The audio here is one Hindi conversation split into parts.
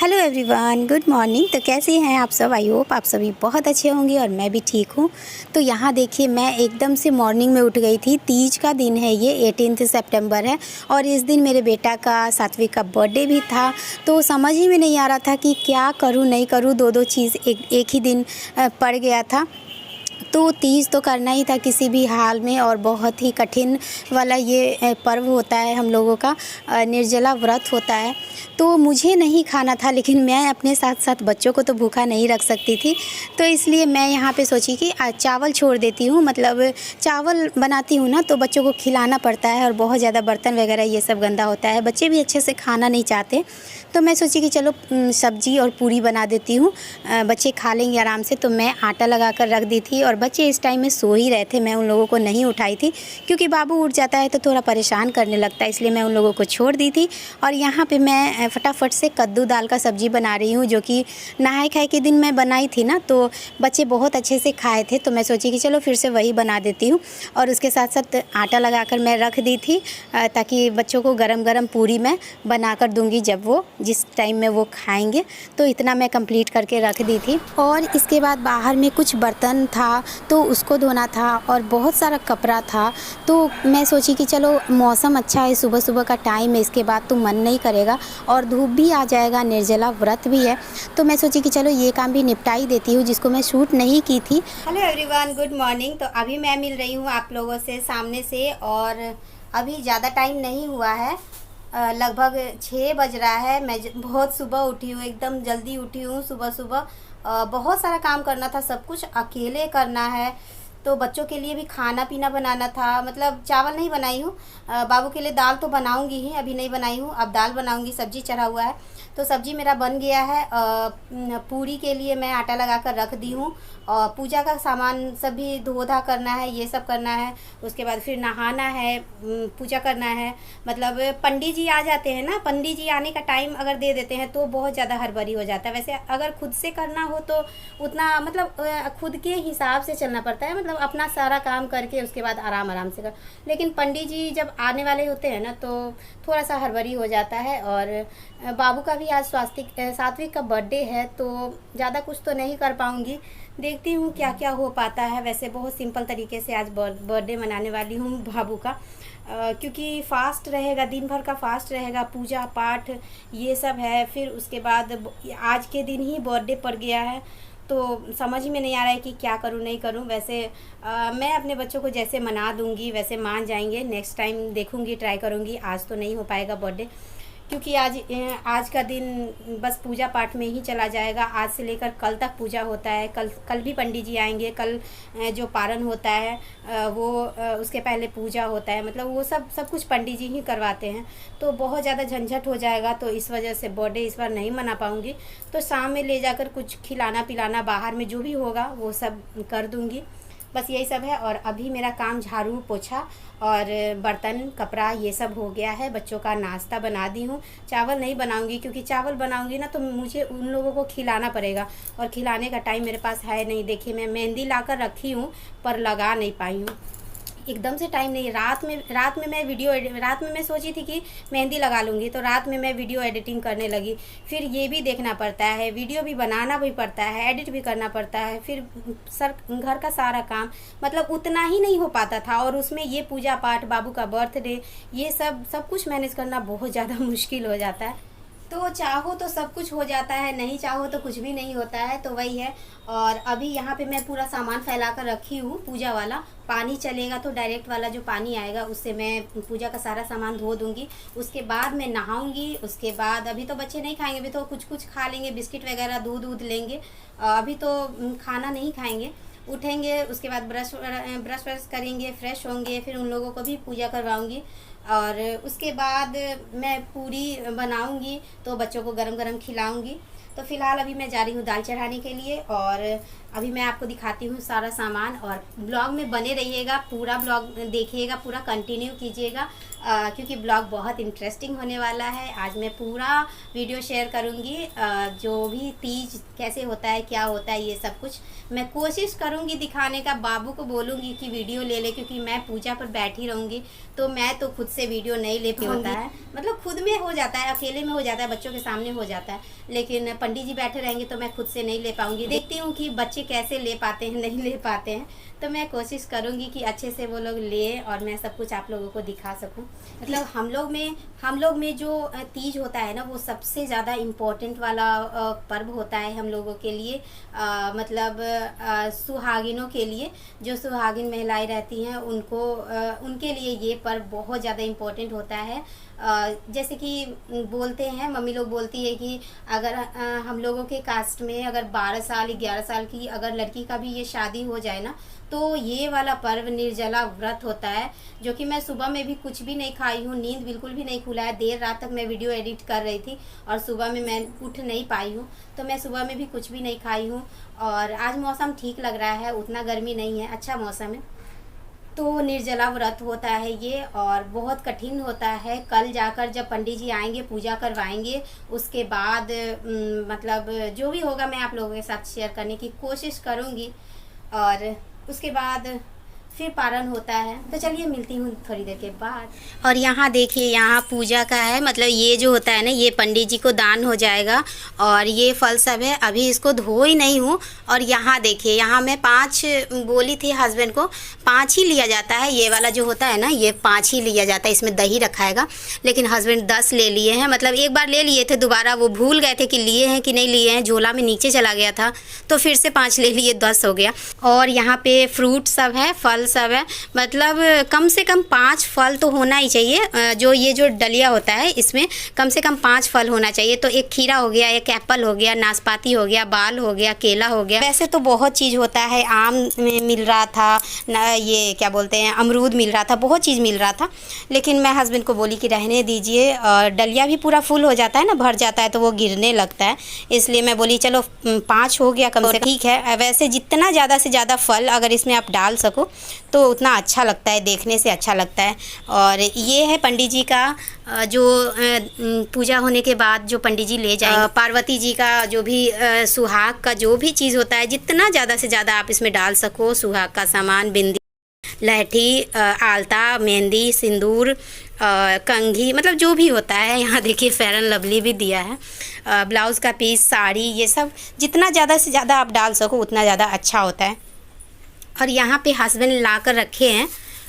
Hello everyone, good morning. तो कैसे हैं आप सब? आई होप आप सभी बहुत अच्छे होंगे और मैं भी ठीक हूँ। तो यहाँ देखिए, मैं एकदम से मॉर्निंग में उठ गई थी। तीज का दिन है, ये 18 सितंबर है और इस दिन मेरे बेटा का सात्विक का बर्थडे भी था। तो समझ ही में नहीं आ रहा था कि क्या करूँ नहीं करूँ, दो चीज़ एक ही दिन पड़ गया था। तो तीज तो करना ही था किसी भी हाल में, और बहुत ही कठिन वाला ये पर्व होता है हम लोगों का, निर्जला व्रत होता है। तो मुझे नहीं खाना था, लेकिन मैं अपने साथ साथ बच्चों को तो भूखा नहीं रख सकती थी। तो इसलिए मैं यहाँ पे सोची कि आज चावल छोड़ देती हूँ, मतलब चावल बनाती हूँ ना तो बच्चों को खिलाना पड़ता है, और बहुत ज़्यादा बर्तन वगैरह ये सब गंदा होता है, बच्चे भी अच्छे से खाना नहीं चाहते। तो मैं सोची कि चलो सब्जी और पूरी बना देती हूँ, बच्चे खा लेंगे आराम से। तो मैं आटा लगा कर रख दी थी, और बच्चे इस टाइम में सो ही रहे थे। मैं उन लोगों को नहीं उठाई थी, क्योंकि बाबू उठ जाता है तो थोड़ा परेशान करने लगता है, इसलिए मैं उन लोगों को छोड़ दी थी। और यहाँ पे मैं फटाफट से कद्दू दाल का सब्ज़ी बना रही हूँ, जो कि नहाए खाए के दिन मैं बनाई थी ना, तो बच्चे बहुत अच्छे से खाए थे। तो मैं सोची कि चलो फिर से वही बना देती हूँ, और उसके साथ साथ आटा लगाकर मैं रख दी थी, ताकि बच्चों को गरम गरम पूरी मैं बना कर दूँगी जब वो जिस टाइम में वो खाएंगे। तो इतना मैं कंप्लीट करके रख दी थी। और इसके बाद बाहर में कुछ बर्तन था तो उसको धोना था, और बहुत सारा कपड़ा था। तो मैं सोची कि चलो मौसम अच्छा है, सुबह सुबह का टाइम है, इसके बाद तो मन नहीं करेगा और धूप भी आ जाएगा, निर्जला व्रत भी है। तो मैं सोची कि चलो ये काम भी निपटा ही देती हूँ, जिसको मैं शूट नहीं की थी। Hello everyone, good morning. तो अभी मैं मिल रही हूँ आप लोगों से सामने से, और अभी ज़्यादा टाइम नहीं हुआ है, लगभग 6 बज रहा है। मैं बहुत सुबह उठी हूँ, एकदम जल्दी उठी हूँ। सुबह सुबह बहुत सारा काम करना था, सब कुछ अकेले करना है। तो बच्चों के लिए भी खाना पीना बनाना था, मतलब चावल नहीं बनाई हूँ, बाबू के लिए दाल तो बनाऊंगी ही, अभी नहीं बनाई हूँ, अब दाल बनाऊंगी। सब्जी चढ़ा हुआ है, तो सब्जी मेरा बन गया है। पूरी के लिए मैं आटा लगा कर रख दी हूँ, और पूजा का सामान सब भी धो धा करना है, ये सब करना है। उसके बाद फिर नहाना है, पूजा करना है। मतलब पंडित जी आ जाते हैं ना, पंडित जी आने का टाइम अगर दे देते हैं तो बहुत ज़्यादा हड़बड़ी हो जाता है। वैसे अगर खुद से करना हो तो उतना, मतलब खुद के हिसाब से चलना पड़ता है, मतलब अपना सारा काम करके उसके बाद आराम आराम से कर। लेकिन पंडित जी जब आने वाले होते हैं ना, तो थोड़ा सा हड़बड़ी हो जाता है। और बाबू का भी आज सात्विक का बर्थडे है, तो ज़्यादा कुछ तो नहीं कर पाऊँगी, देखती हूँ क्या क्या हो पाता है। वैसे बहुत सिंपल तरीके से आज बर्थडे मनाने वाली हूँ बाबू का, क्योंकि फास्ट रहेगा, दिन भर का फास्ट रहेगा, पूजा पाठ ये सब है। फिर उसके बाद आज के दिन ही बर्थडे पड़ गया है, तो समझ में नहीं आ रहा है कि क्या करूँ नहीं करूँ। वैसे मैं अपने बच्चों को जैसे मना दूँगी वैसे मान जाएंगे, नेक्स्ट टाइम देखूँगी, ट्राई करूँगी। आज तो नहीं हो पाएगा बर्थडे, क्योंकि आज का दिन बस पूजा पाठ में ही चला जाएगा। आज से लेकर कल तक पूजा होता है, कल भी पंडित जी आएंगे। कल जो पारण होता है वो उसके पहले पूजा होता है, मतलब वो सब कुछ पंडित जी ही करवाते हैं। तो बहुत ज़्यादा झंझट हो जाएगा, तो इस वजह से बर्थडे इस बार नहीं मना पाऊँगी। तो शाम में ले जाकर कुछ खिलाना पिलाना, बाहर में जो भी होगा वो सब कर दूँगी। बस यही सब है। और अभी मेरा काम झाड़ू पोछा और बर्तन कपड़ा ये सब हो गया है। बच्चों का नाश्ता बना दी हूँ। चावल नहीं बनाऊंगी, क्योंकि चावल बनाऊंगी ना तो मुझे उन लोगों को खिलाना पड़ेगा, और खिलाने का टाइम मेरे पास है नहीं। देखिए, मैं मेहंदी ला कर रखी हूँ पर लगा नहीं पाई हूँ, एकदम से टाइम नहीं। रात में मैं रात में मैं सोची थी कि मेहंदी लगा लूँगी, तो रात में मैं वीडियो एडिटिंग करने लगी। फिर ये भी देखना पड़ता है, वीडियो भी बनाना भी पड़ता है, एडिट भी करना पड़ता है, फिर घर का सारा काम, मतलब उतना ही नहीं हो पाता था। और उसमें ये पूजा पाठ, बाबू का बर्थडे, ये सब कुछ मैनेज करना बहुत ज़्यादा मुश्किल हो जाता है। तो चाहो तो सब कुछ हो जाता है, नहीं चाहो तो कुछ भी नहीं होता है, तो वही है। और अभी यहाँ पे मैं पूरा सामान फैला कर रखी हूँ पूजा वाला। पानी चलेगा तो डायरेक्ट वाला जो पानी आएगा उससे मैं पूजा का सारा सामान धो दूँगी। उसके बाद मैं नहाऊँगी। उसके बाद अभी तो बच्चे नहीं खाएंगे, अभी तो कुछ खा लेंगे, बिस्किट वगैरह दूध लेंगे। अभी तो खाना नहीं खाएंगे। उठेंगे, उसके बाद ब्रश व्रश करेंगे, फ्रेश होंगे, फिर उन लोगों को भी पूजा करवाऊँगी। और उसके बाद मैं पूरी बनाऊंगी तो बच्चों को गरम गरम खिलाऊंगी। तो फ़िलहाल अभी मैं जा रही हूँ दाल चढ़ाने के लिए, और अभी मैं आपको दिखाती हूँ सारा सामान। और ब्लॉग में बने रहिएगा, पूरा ब्लॉग देखिएगा, पूरा कंटिन्यू कीजिएगा, क्योंकि ब्लॉग बहुत इंटरेस्टिंग होने वाला है। आज मैं पूरा वीडियो शेयर करूँगी, जो भी तीज कैसे होता है, क्या होता है, ये सब कुछ मैं कोशिश करूँगी दिखाने का। बाबू को बोलूँगी कि वीडियो ले ले, क्योंकि मैं पूजा पर बैठी रहूँगी तो मैं तो खुद से वीडियो नहीं ले होता है, मतलब खुद में हो जाता है, अकेले में हो जाता है, बच्चों के सामने हो जाता है, लेकिन पंडित जी बैठे रहेंगे तो मैं खुद से नहीं ले पाऊंगी। देखती हूँ कि बच्चे कैसे ले पाते हैं, नहीं ले पाते हैं, तो मैं कोशिश करूँगी कि अच्छे से वो लोग ले और मैं सब कुछ आप लोगों को दिखा सकूँ। मतलब हम लोग में जो तीज होता है ना, वो सबसे ज़्यादा इम्पोर्टेंट वाला पर्व होता है हम लोगों के लिए। मतलब सुहागिनों के लिए, जो सुहागिन महिलाएं रहती हैं उनके लिए ये पर्व बहुत ज़्यादा इम्पोर्टेंट होता है। जैसे कि बोलते हैं, मम्मी लोग बोलती है कि अगर हम लोगों के कास्ट में अगर 12 साल 11 साल की अगर लड़की का भी ये शादी हो जाए ना, तो ये वाला पर्व निर्जला व्रत होता है, जो कि मैं सुबह में भी कुछ भी नहीं खाई हूँ, नींद बिल्कुल भी नहीं खुला है। देर रात तक मैं वीडियो एडिट कर रही थी और सुबह में मैं उठ नहीं पाई हूँ, तो मैं सुबह में भी कुछ भी नहीं खाई हूँ। और आज मौसम ठीक लग रहा है, उतना गर्मी नहीं है, अच्छा मौसम है। तो निर्जला व्रत होता है ये और बहुत कठिन होता है। कल जाकर जब पंडित जी आएंगे, पूजा करवाएंगे, उसके बाद मतलब जो भी होगा मैं आप लोगों के साथ शेयर करने की कोशिश करूँगी। और उसके बाद फिर पारण होता है। तो चलिए मिलती हूँ थोड़ी देर के बाद। और यहाँ देखिए, यहाँ पूजा का है, मतलब ये जो होता है ना, ये पंडित जी को दान हो जाएगा। और ये फल सब है, अभी इसको धो ही नहीं हूँ। और यहाँ देखिए, यहाँ मैं 5 बोली थी हस्बैंड को, 5 ही लिया जाता है। ये वाला जो होता है ना, ये 5 ही लिया जाता है, इसमें दही रखाएगा। लेकिन हस्बैंड 10 ले लिए हैं, मतलब एक बार ले लिए थे, दोबारा वो भूल गए थे कि लिए हैं कि नहीं लिए हैं, झोला में नीचे चला गया था, तो फिर से 5 ले लिए, 10 हो गया। और यहाँ पे फ्रूट सब है, फल सब है, मतलब कम से कम 5 फल तो होना ही चाहिए। जो ये जो डलिया होता है, इसमें कम से कम 5 फल होना चाहिए। तो एक खीरा हो गया, एक एप्पल हो गया, नाशपाती हो गया, बाल हो गया, केला हो गया। वैसे तो बहुत चीज़ होता है, आम मिल रहा था ना, ये क्या बोलते हैं, अमरूद मिल रहा था, बहुत चीज़ मिल रहा था। लेकिन मैं हस्बैंड को बोली कि रहने दीजिए, और डलिया भी पूरा फुल हो जाता है ना, भर जाता है तो वो गिरने लगता है, इसलिए मैं बोली चलो 5 हो गया कम से कम, ठीक है। वैसे जितना ज़्यादा से ज़्यादा फल अगर इसमें आप डाल सको तो उतना अच्छा लगता है, देखने से अच्छा लगता है। और ये है पंडित जी का जो पूजा होने के बाद जो पंडित जी ले जाएंगे, पार्वती जी का जो भी सुहाग का जो भी चीज़ होता है, जितना ज़्यादा से ज़्यादा आप इसमें डाल सको, सुहाग का सामान, बिंदी, लहठी, आलता, मेहंदी, सिंदूर, कंघी, मतलब जो भी होता है। यहाँ देखिए फेयर एंड लवली भी दिया है, ब्लाउज़ का पीस, साड़ी, ये सब जितना ज़्यादा से ज़्यादा आप डाल सको उतना ज़्यादा अच्छा होता है। और यहाँ पे हस्बैंड ला कर रखे हैं,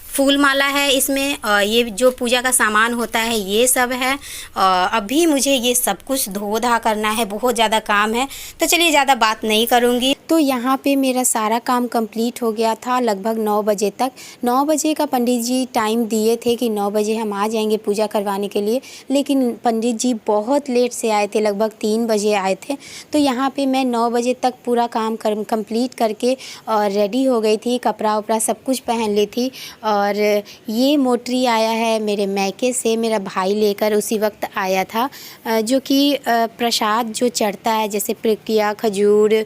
फूल माला है इसमें, ये जो पूजा का सामान होता है ये सब है। अभी मुझे ये सब कुछ धो धा करना है, बहुत ज़्यादा काम है, तो चलिए ज़्यादा बात नहीं करूँगी। तो यहाँ पे मेरा सारा काम कंप्लीट हो गया था लगभग 9 बजे तक। 9 बजे का पंडित जी टाइम दिए थे कि 9 बजे हम आ जाएंगे पूजा करवाने के लिए, लेकिन पंडित जी बहुत लेट से आए थे, लगभग 3 बजे आए थे। तो यहाँ पे मैं 9 बजे तक पूरा काम कंप्लीट करके और रेडी हो गई थी, कपड़ा उपड़ा सब कुछ पहन ली थी। और ये मोटरी आया है मेरे मैके से, मेरा भाई लेकर उसी वक्त आया था, जो कि प्रसाद जो चढ़ता है, जैसे प्रक्रिया, खजूर,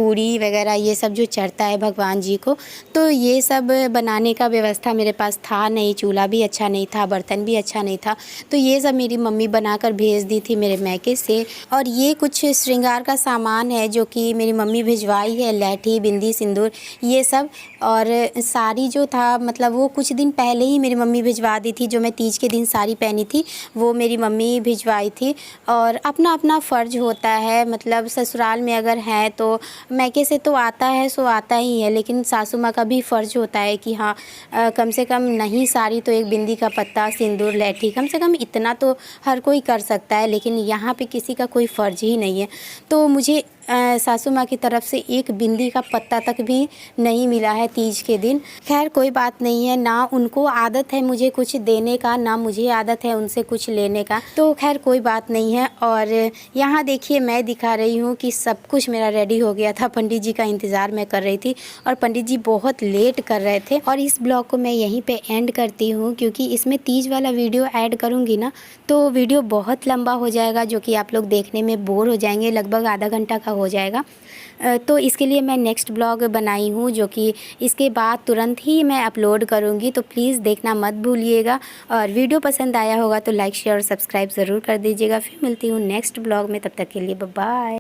पूरी वगैरह, ये सब जो चढ़ता है भगवान जी को, तो ये सब बनाने का व्यवस्था मेरे पास था नहीं, चूल्हा भी अच्छा नहीं था, बर्तन भी अच्छा नहीं था, तो ये सब मेरी मम्मी बनाकर भेज दी थी मेरे मैके से। और ये कुछ श्रृंगार का सामान है जो कि मेरी मम्मी भिजवाई है, लहठी, बिंदी, सिंदूर, ये सब। और साड़ी जो था, मतलब वो कुछ दिन पहले ही मेरी मम्मी भिजवा दी थी, जो मैं तीज के दिन साड़ी पहनी थी वो मेरी मम्मी भिजवाई थी। और अपना अपना फ़र्ज होता है, मतलब ससुराल में अगर है तो मैके से तो आता है सो आता ही है, लेकिन सासू माँ का भी फ़र्ज होता है कि हाँ कम से कम नहीं साड़ी तो एक बिंदी का पत्ता, सिंदूर, लहठी, कम से कम इतना तो हर कोई कर सकता है। लेकिन यहाँ पे किसी का कोई फ़र्ज ही नहीं है, तो मुझे सासू माँ की तरफ से एक बिंदी का पत्ता तक भी नहीं मिला है तीज के दिन। खैर कोई बात नहीं है, ना उनको आदत है मुझे कुछ देने का, ना मुझे आदत है उनसे कुछ लेने का, तो खैर कोई बात नहीं है। और यहाँ देखिए मैं दिखा रही हूँ कि सब कुछ मेरा रेडी हो गया था, पंडित जी का इंतज़ार मैं कर रही थी और पंडित जी बहुत लेट कर रहे थे। और इस ब्लॉग को मैं यहीं पर एंड करती हूँ, क्योंकि इसमें तीज वाला वीडियो ऐड करूँगी ना तो वीडियो बहुत लंबा हो जाएगा, जो कि आप लोग देखने में बोर हो जाएंगे, लगभग आधा घंटा का हो जाएगा। तो इसके लिए मैं नेक्स्ट ब्लॉग बनाई हूँ, जो कि इसके बाद तुरंत ही मैं अपलोड करूँगी, तो प्लीज़ देखना मत भूलिएगा। और वीडियो पसंद आया होगा तो लाइक, शेयर और सब्सक्राइब ज़रूर कर दीजिएगा। फिर मिलती हूँ नेक्स्ट ब्लॉग में, तब तक के लिए बाय बाय।